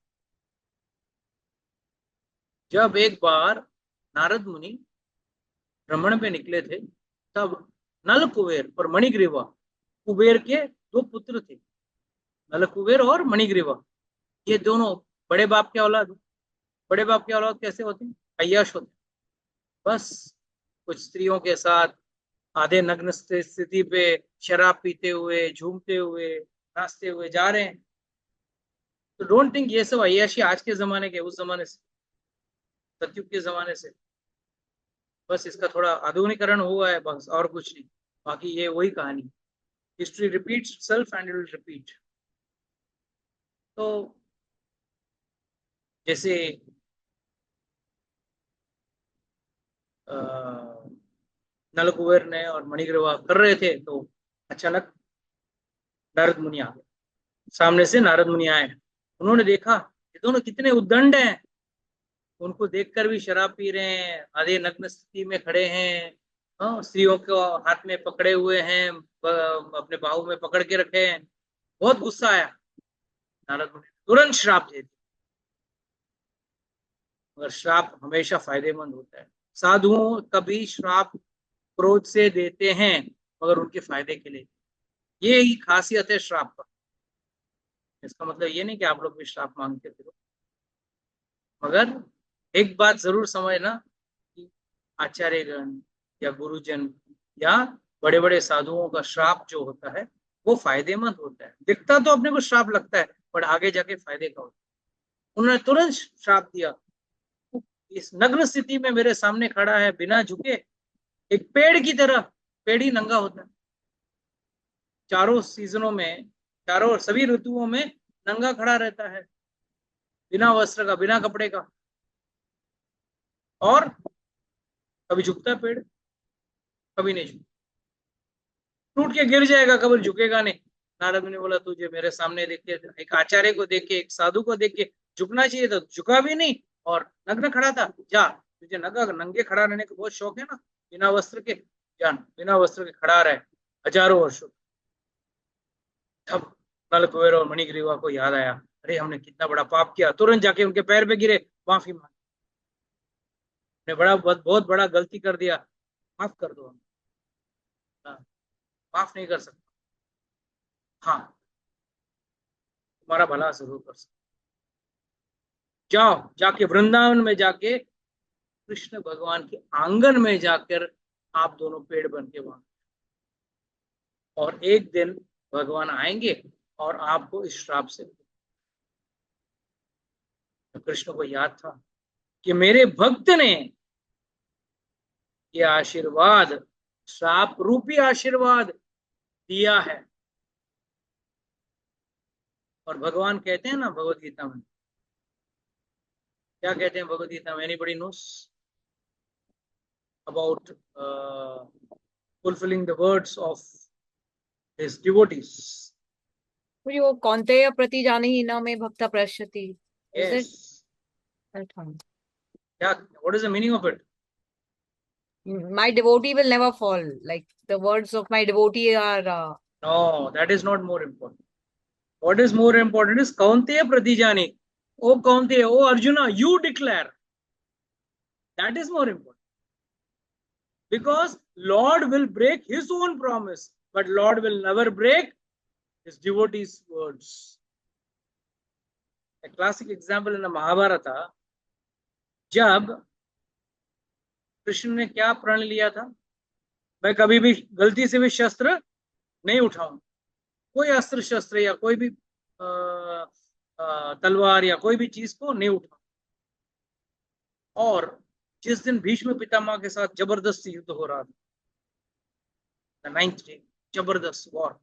जब एक बार नारद मुनि भ्रमण पे निकले थे, तब नल कुबेर और मणिग्रीवा, कुबेर के दो पुत्र थे, नल कुबेर और मणिग्रीवा, ये दोनों बड़े बाप के औलाद। बड़े बाप के औलाद कैसे होते हैं? अय्याश होते हैं। बस कुछ स्त्रियों के साथ आधे नग्न स्थिति पे शराब पीते हुए, झूमते हुए, नाचते हुए जा रहे हैं। तो डोंट थिंक ये सब अय्याशी आज के जमाने के, उस जमाने से, सतयुग के जमाने से। बस इसका थोड़ा आधुनिकरण हुआ है, बस और कुछ नहीं। बाकी ये वही कहानी, history repeats self and it will repeat. तो जैसे नल कुबेर ने और मणिग्रीवा कर रहे थे, तो अचानक नारद मुनि आ गए। सामने से नारद मुनि आए, उन्होंने देखा ये दोनों कितने उद्दंड हैं, उनको देखकर भी शराब पी रहे हैं, आधे नग्न स्थिति में खड़े हैं, हाँ, स्त्रियों को हाथ में पकड़े हुए हैं, अपने बाहु में पकड़ के रखे हैं। बहुत गुस्सा आया, नारद मुनि तुरंत श्राप दे दिया। मगर श्राप हमेशा फायदेमंद होता है। साधुओं कभी श्राप क्रोध से देते हैं, मगर उनके फायदे के लिए। ये ही खासियत है श्राप का। इसका मतलब ये नहीं कि आप लोग भी श्राप मांगते थे, मगर एक बात जरूर समझना कि आचार्यगण या गुरुजन या बड़े बड़े साधुओं का श्राप जो होता है वो फायदेमंद होता है। दिखता तो अपने को श्राप लगता है, पर आगे जाके फायदे का होता है। उन्होंने तुरंत श्राप दिया, इस नग्न स्थिति में मेरे सामने खड़ा है बिना झुके, एक पेड़ की तरह। पेड़ ही नंगा होता है, चारों सीजनों में, चारों सभी ऋतुओं में नंगा खड़ा रहता है, बिना वस्त्र का, बिना कपड़े का। और कभी झुकता है पेड़, कभी नहीं झुकता, टूट के गिर जाएगा, कभी झुकेगा नहीं। नारद ने बोला, तुझे मेरे सामने देख के, एक आचार्य को देख के, एक साधु को देख के झुकना चाहिए था, झुका भी नहीं और नग्न खड़ा था। जा, तुझे नंगे खड़ा रहने का बहुत शौक है ना, बिना वस्त्र के, जान बिना वस्त्र के खड़ा रहे हजारों वर्षों। तब नल कुबेर और मणिग्रीवा को याद आया, अरे हमने कितना बड़ा पाप किया। तुरंत जाके उनके पैर पे गिरे, माफी मांगी, बहुत बड़ा गलती कर दिया, माफ कर दो। हम माफ नहीं कर सकता, हाँ तुम्हारा भला जरूर कर सकता। जाओ, जाके वृंदावन में जाके कृष्ण भगवान के आंगन में जाकर आप दोनों पेड़ बन के वहां, और एक दिन भगवान आएंगे और आपको इस श्राप से। तो कृष्ण को याद था कि मेरे भक्त ने ये आशीर्वाद, श्राप रूपी आशीर्वाद दिया है। और भगवान कहते हैं ना भगवत गीता में, क्या कहते हैं भगवत गीता में? Anybody knows about fulfilling the words of his devotees? मुझे वो कौन्तेय प्रति जानीहि न मे भक्ता प्रश्यति, is Yes. it that one? Yeah. What is the meaning of it? My devotee will never fall. Like the words of my devotee are. No, that is not more important. What is more important is Kaunteya Pratijani. Oh Kaunteya, oh Arjuna, you declare. That is more important. Because Lord will break his own promise, but Lord will never break his devotees' words. A classic example in the Mahabharata, जब कृष्ण ने क्या प्रण लिया था, मैं कभी भी गलती से भी शस्त्र नहीं उठाऊं, कोई अस्त्र शस्त्र या कोई भी तलवार या कोई भी चीज को नहीं उठाऊं। और जिस दिन भीष्म पितामह के साथ जबरदस्त युद्ध हो रहा था, द 9th डे, जबरदस्त वॉर,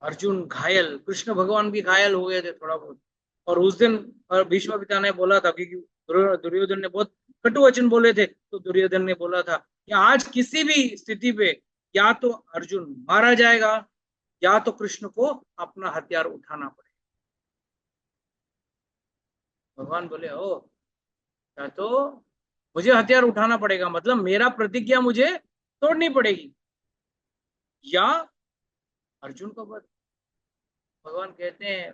अर्जुन घायल, कृष्ण भगवान भी घायल हो गए थे थोड़ा बहुत। और उस दिन भीष्म पिता ने बोला था, क्योंकि दुर्योधन ने बहुत कटु वचन बोले थे, तो दुर्योधन ने बोला था कि आज किसी भी स्थिति पे या तो अर्जुन मारा जाएगा या तो कृष्ण को अपना हथियार उठाना पड़ेगा। भगवान बोले ओ, या तो मुझे हथियार उठाना पड़ेगा, मतलब मेरा प्रतिज्ञा मुझे तोड़नी पड़ेगी, या अर्जुन को वध। भगवान कहते हैं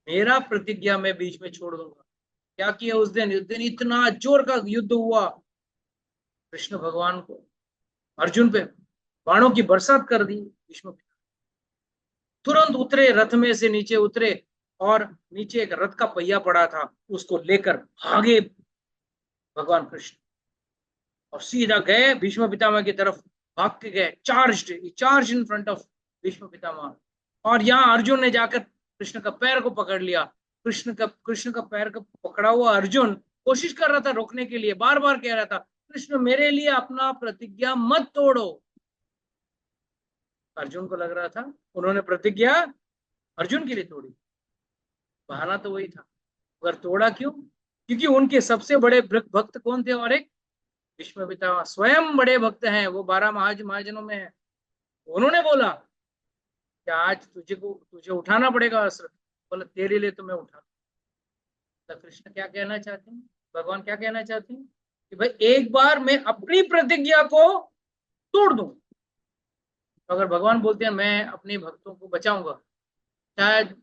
मेरा प्रतिज्ञा मैं बीच में छोड़ दूंगा। क्या किया उस दिन इतना जोर का युद्ध हुआ, कृष्ण भगवान को अर्जुन पे बाणों की बरसात कर दी। भीष्म तुरंत उतरे, रथ में से नीचे उतरे, और नीचे एक रथ का पहिया पड़ा था, उसको लेकर भागे भगवान कृष्ण, और सीधा गए भीष्म पितामह की तरफ, भाग के गए, charge in front of Bhishma Pitamah. और यहाँ अर्जुन ने जाकर कृष्ण का पैर को पकड़ लिया। कृष्ण का पैर को पकड़ा हुआ अर्जुन कोशिश कर रहा था रोकने के लिए, बार बार कह रहा था कृष्ण मेरे लिए अपना प्रतिज्ञा मत तोड़ो। अर्जुन को लग रहा था उन्होंने प्रतिज्ञा अर्जुन के लिए तोड़ी, बहाना तो वही था, मगर तोड़ा क्यों? क्योंकि उनके सबसे बड़े भक्त कौन थे? और एक भीष्म पितामह स्वयं बड़े भक्त हैं, वो 12 महाजनों में है। उन्होंने बोला कि आज तुझे उठाना पड़ेगा अस्त्र। बोला तेरे लिए तो मैं उठा। तो कृष्ण क्या कहना चाहते हैं, भगवान क्या कहना चाहते हैं कि भाई एक बार मैं अपनी प्रतिज्ञा को तोड़ दूं। तो अगर भगवान बोलते हैं मैं अपने भक्तों को बचाऊंगा, शायद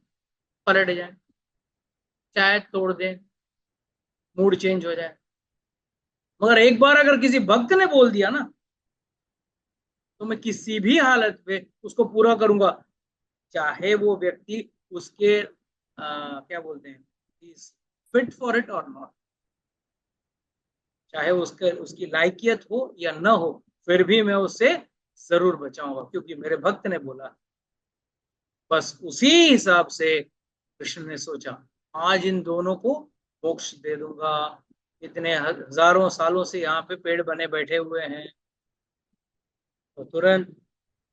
पलट जाए, शायद तोड़ दें, मूड चेंज हो जाए। मगर एक बार अगर किसी भक्त ने बोल दिया ना, तो मैं किसी भी हालत में उसको पूरा करूंगा, चाहे वो व्यक्ति उसके क्या बोलते हैं, फिट फॉर इट और नॉट, चाहे उसकी लायकियत हो या न हो, फिर भी मैं उससे जरूर बचाऊंगा, क्योंकि मेरे भक्त ने बोला। बस उसी हिसाब से कृष्ण ने सोचा आज इन दोनों को मोक्ष दे दूंगा। इतने हजारों सालों से यहाँ पे पेड़ बने बैठे हुए हैं। तो तुरंत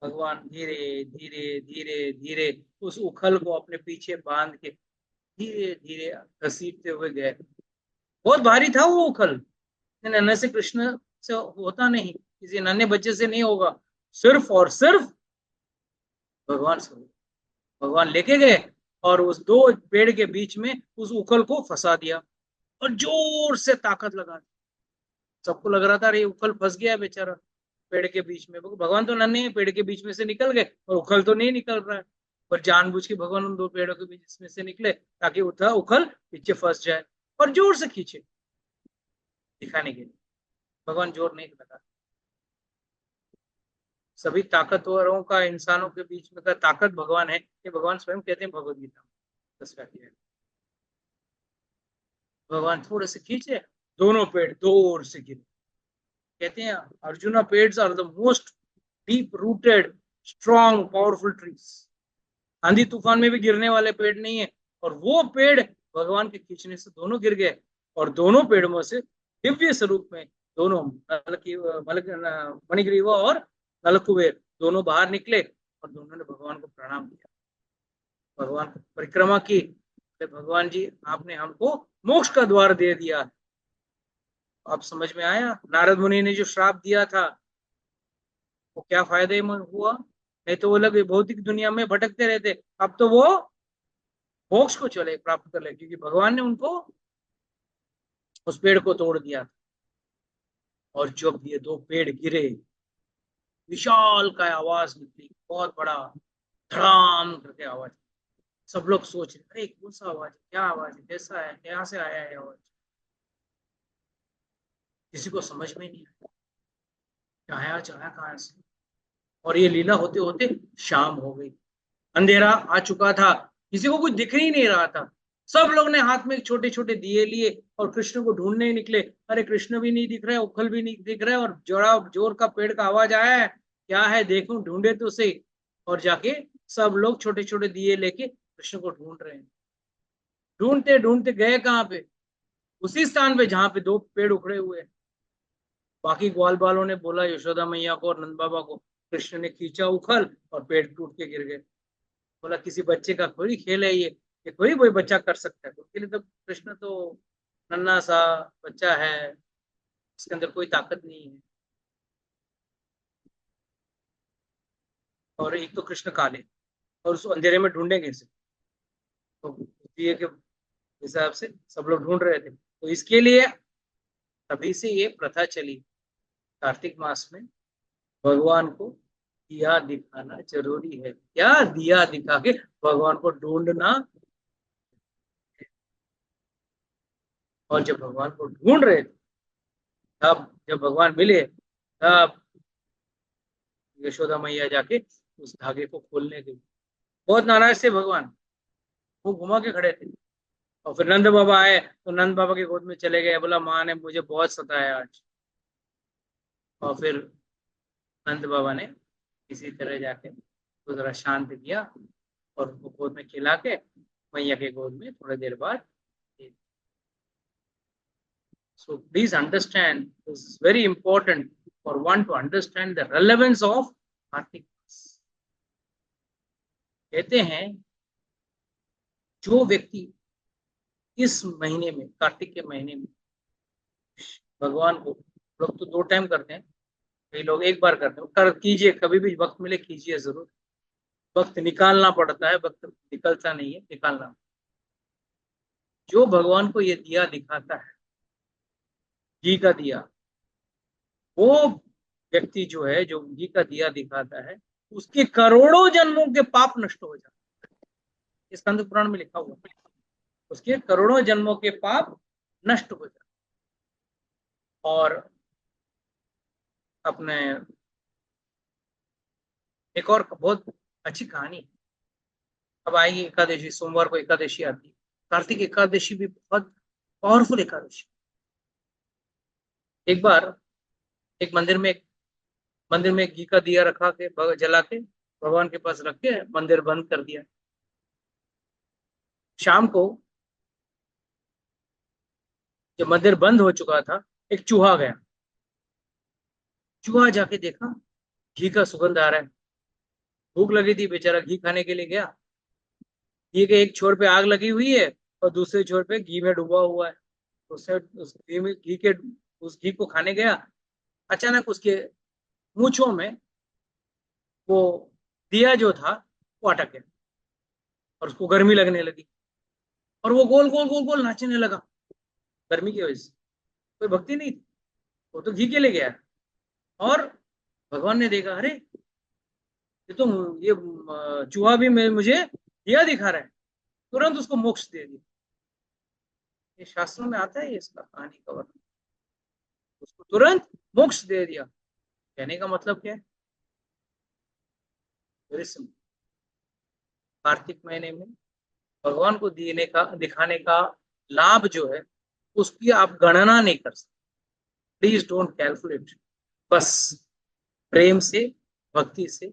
भगवान धीरे धीरे धीरे धीरे उस उखल को अपने पीछे बांध के धीरे धीरे घसीटते हुए गए। बहुत भारी था वो उखल, नन्हे से कृष्ण से होता नहीं, किसी नन्हे बच्चे से नहीं होगा, सिर्फ और सिर्फ भगवान से। भगवान लेके गए और उस दो पेड़ के बीच में उस उखल को फंसा दिया और जोर से ताकत लगा दी। सबको लग रहा था अरे उखल फंस गया बेचारा पेड़ के बीच में। भगवान तो नन्हे हैं, पेड़ के बीच में से निकल गए और उखल तो नहीं निकल रहा है, पर जानबूझ के भगवान उन दो पेड़ों के बीच में से निकले ताकि उखल पीछे फंस जाए और जोर से खींचे दिखाने के लिए। भगवान जोर नहीं लगा। सभी ताकतवरों का इंसानों के बीच में का ताकत भगवान है, ये भगवान स्वयं कहते हैं भगवद गीता में 10वां अध्याय। भगवान थोड़े से खींचे, दोनों पेड़ दूर से गिरे। कहते हैं अर्जुना पेड्स are the most deep rooted strong powerful trees. आंधी तूफान में भी गिरने वाले पेड़ नहीं है, और वो पेड़ भगवान के खींचने से दोनों गिर गए, और दोनों पेड़ों से दिव्य स्वरूप में दोनों मणिग्रीवा और नलकुबेर दोनों बाहर निकले और दोनों ने भगवान को प्रणाम किया, भगवान को परिक्रमा की। भगवान जी आपने हमको मोक्ष का द्वार दे दिया। अब समझ में आया नारद मुनि ने जो श्राप दिया था वो क्या फायदे में हुआ? नहीं तो वो लोग भौतिक दुनिया में भटकते रहते, अब तो वो मोक्ष को चले प्राप्त कर ले, क्योंकि भगवान ने उनको उस पेड़ को तोड़ दिया था। और जब ये दो पेड़ गिरे, विशाल का आवाज निकली, बहुत बड़ा धड़ाम करके आवाज। सब लोग सोच रहे अरे कौन सा आवाज है, क्या आवाज है, कैसा है, कहाँ से आया है आवाज? किसी को समझ में नहीं आया क्या आया, चाया कहाँ से। और ये लीला होते होते शाम हो गई, अंधेरा आ चुका था, किसी को कुछ दिख ही नहीं रहा था। सब लोग ने हाथ में छोटे छोटे दिए लिए और कृष्ण को ढूंढने ही निकले। अरे कृष्ण भी नहीं दिख रहा है, उखल भी नहीं दिख रहा है, और जोरा जोर का पेड़ का आवाज आया है, क्या है देखूं, ढूंढे तो सही। और जाके सब लोग छोटे छोटे दिए लेके कृष्ण को ढूंढ रहे हैं। ढूंढते ढूंढते गए कहाँ पे? उसी स्थान पे जहाँ पे दो पेड़ उखड़े हुए। बाकी ग्वाल बालों ने बोला यशोदा मैया को और नंद बाबा को, कृष्ण ने खींचा उखल और पेड़ टूट के गिर गए। बोला किसी बच्चे का थोड़ी खेल है ये कोई बच्चा कर सकता है? उसके लिए तो कृष्ण तो नन्हा सा बच्चा है, इसके अंदर कोई ताकत नहीं है। और एक तो कृष्ण काले, और उस अंधेरे में ढूंढेंगे कैसे? तो दिए के हिसाब से सब लोग ढूंढ रहे थे, तो इसके लिए तभी से ये प्रथा चली, कार्तिक मास में भगवान को दिया दिखाना जरूरी है। क्या? दिया दिखा के भगवान को ढूंढना। और जब भगवान को ढूंढ रहे थे, तब जब भगवान मिले, तब यशोदा मैया जाके उस धागे को खोलने गई। बहुत नाराज थे भगवान, वो घुमा के खड़े थे। और फिर नंद बाबा आए, तो नंद बाबा की गोद में चले गए, बोला माँ ने मुझे बहुत सताया आज। और फिर नंद बाबा ने किसी तरह जाके तो जरा शांत किया, और उनको गोद में खिला के मैया के गोद में थोड़ी देर बाद। So please understand, this is very important for one to understand the relevance of Kartik Maas. कहते हैं जो व्यक्ति इस महीने में, कार्तिक के महीने में भगवान को, लोग तो 2 टाइम करते हैं, कई लोग एक बार करते हैं, कर कीजिए, कभी भी वक्त मिले कीजिए जरूर। वक्त निकालना पड़ता है, वक्त निकलता नहीं है, निकालना। जो भगवान को ये दिया दिखाता है, घी का दिया, वो व्यक्ति जो है, जो घी का दिया दिखाता है, उसके करोड़ों जन्मों के पाप नष्ट हो जाते हैं। इस स्कंद पुराण में लिखा हुआ है, उसके करोड़ों जन्मों के पाप नष्ट हो जाते। और अपने एक और बहुत अच्छी कहानी, अब आएगी एकादशी, सोमवार को एकादशी आती है, कार्तिक एकादशी भी बहुत पावरफुल एकादशी। एक बार एक मंदिर में घी का दिया रखा के, जला के भगवान के पास रख के मंदिर बंद कर दिया। शाम को जब मंदिर बंद हो चुका था, एक चूहा गया। चूहा जाके देखा घी का सुगंध आ रहा है, भूख लगी थी, बेचारा घी खाने के लिए गया। घी के एक छोर पे आग लगी हुई है और दूसरे छोर पे घी में डूबा हुआ है। उसने उस घी को खाने गया, अचानक उसके मूंछों में वो दिया जो था वो अटक गया, और उसको गर्मी लगने लगी, और वो गोल गोल गोल गोल नाचने लगा गर्मी की वजह से। कोई भक्ति नहीं थी, वो तो घी के लिए गया। और भगवान ने देखा, अरे ये तो ये चूहा भी मुझे दिया दिखा रहा है, तुरंत उसको मोक्ष दे दिया। ये शास्त्रों में आता है, इसका कहानी का वर्णन, उसको तुरंत मोक्ष दे दिया। कहने का मतलब क्या है? वेरी सिंपल, कार्तिक महीने में भगवान को दिखाने का लाभ जो है, उसकी आप गणना नहीं कर सकते। प्लीज डोंट कैलकुलेट, बस प्रेम से, भक्ति से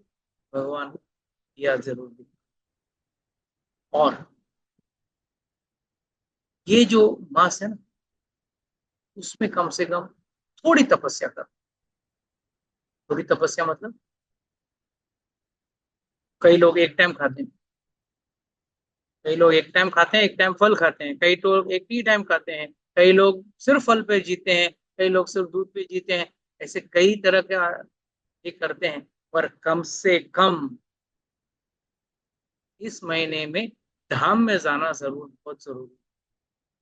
भगवान को दिया जरूर दिखा। और ये जो मास है ना, उसमें कम से कम थोड़ी तपस्या कर। थोड़ी तपस्या मतलब, कई लोग एक टाइम खाते हैं, कई लोग एक टाइम खाते हैं, एक टाइम फल खाते हैं, कई लोग एक ही टाइम खाते हैं, कई लोग सिर्फ फल पे जीते हैं, कई लोग सिर्फ दूध पे जीते हैं। ऐसे कई तरह का ये करते हैं, पर कम से कम इस महीने में धाम में जाना जरूर, बहुत जरूरी।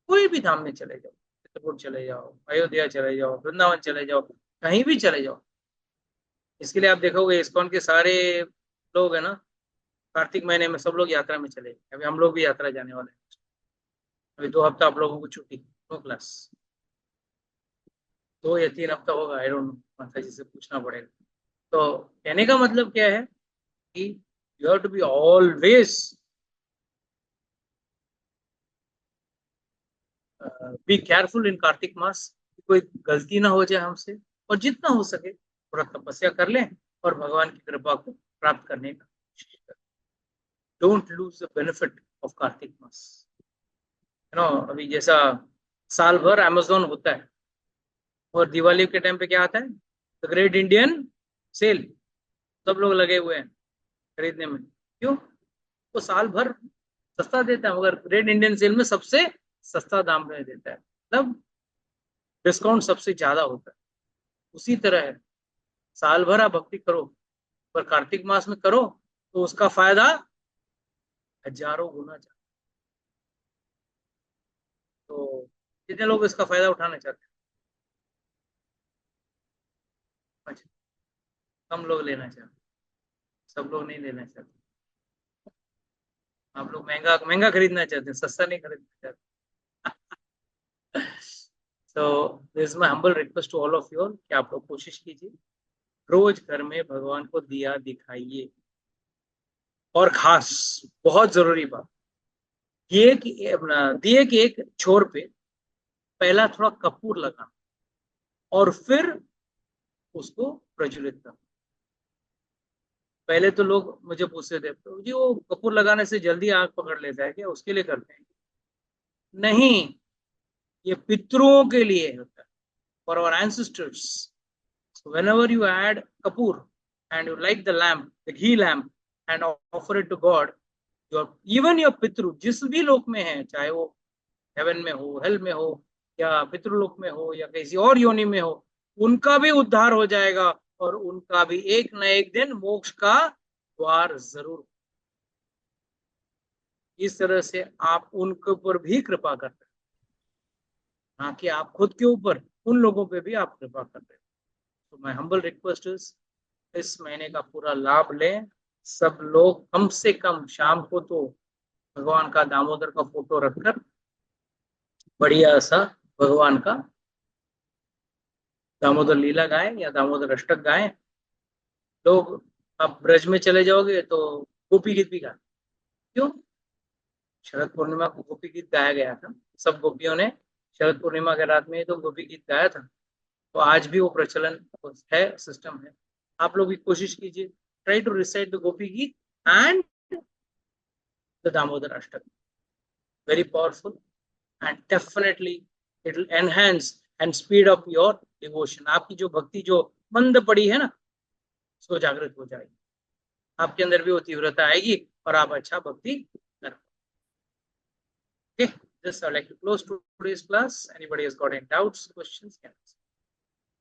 कोई भी धाम में चले जाओ, चित्रकूट चले जाओ, अयोध्या चले जाओ, वृंदावन चले जाओ, कहीं भी चले जाओ। इसके लिए आप देखोगे इस्कॉन के सारे लोग है ना, कार्तिक महीने में सब लोग यात्रा में चले। अभी हम लोग भी यात्रा जाने वाले हैं, अभी 2 हफ्ता आप लोगों को छुट्टी, नो क्लास, 2 या 3 हफ्ता होगा, आई डोंट नो, माता जी से पूछना पड़ेगा। तो कहने का मतलब क्या है कि you have to be always be careful in Kartik maas, कोई गलती ना हो जाए हमसे, और जितना हो सके थोड़ा तपस्या कर लें और भगवान की कृपा को प्राप्त करने का कोशिश करें। Don't lose the benefit of Kartik mass. You know, अभी जैसा साल भर अमेज़न होता है, और दिवाली के टाइम पे क्या आता है? द ग्रेट इंडियन सेल, सब लोग लगे हुए हैं खरीदने में। क्यों? वो साल भर सस्ता देता है, मगर ग्रेट इंडियन सेल में सबसे सस्ता दाम में देता है, मतलब डिस्काउंट सबसे ज्यादा होता है। उसी तरह है, साल भर आप भक्ति करो, पर कार्तिक मास में करो तो उसका फायदा हजारों गुना ज्यादा। तो कितने लोग इसका फायदा उठाना चाहते हैं? अच्छा, कम लोग लेना चाहते हैं, सब लोग नहीं लेना चाहते। आप लोग महंगा महंगा खरीदना चाहते हैं, सस्ता नहीं खरीदना चाहते। तो this is my humble request to all of you कि आप लोग कोशिश कीजिए, रोज घर में भगवान को दिया दिखाइए। और खास बहुत जरूरी बात, दिए के एक छोर पे पहला थोड़ा कपूर लगाना और फिर उसको प्रज्वलित करना। पहले तो लोग मुझे पूछते थे, तो जी वो कपूर लगाने से जल्दी आग पकड़ लेता है क्या, उसके लिए करते हैं? नहीं, ये पितरों के लिए होता है, for our ancestors. So whenever you add kapoor and you light the lamp, the ghee lamp, and offer it to God, even your पितृ जिस भी लोक में है, चाहे वो हेवन में हो, हेल में हो, या पितृलोक में हो, या किसी और योनि में हो, उनका भी उद्धार हो जाएगा और उनका भी एक न एक दिन मोक्ष का द्वार जरूर। इस तरह से आप उनके ऊपर भी कृपा करते हैं, ना कि आप खुद के ऊपर, उन लोगों पे भी आप कृपा करते हैं। तो माय हम्बल रिक्वेस्ट इज, इस महीने का पूरा लाभ लें सब लोग। कम से कम शाम को तो भगवान का दामोदर का फोटो रखकर बढ़िया सा भगवान का दामोदर लीला गाएं या दामोदर अष्टक गाएं। लोग अब ब्रज में चले जाओगे तो गोपी गीत भी गाएं। क्यों? शरद पूर्णिमा को गोपी गीत गाया गया था, सब गोपियों ने शरद पूर्णिमा के रात में तो गोपी गीत गाया था। तो आज भी वो प्रचलन है, सिस्टम है। आप लोग भी कोशिश कीजिए, try to recite the Gopi Geet and the Damodar Ashtak, very powerful and definitely it will enhance and speed up your devotion. आपकी जो भक्ति जो मंद पड़ी है ना, उसको जागृत हो जाएगी, आपके अंदर भी वो तीव्रता आएगी और आप अच्छा भक्ति कर पाओगे। Okay, just I'd like to close today's class. Anybody has got any doubts, questions, can ask.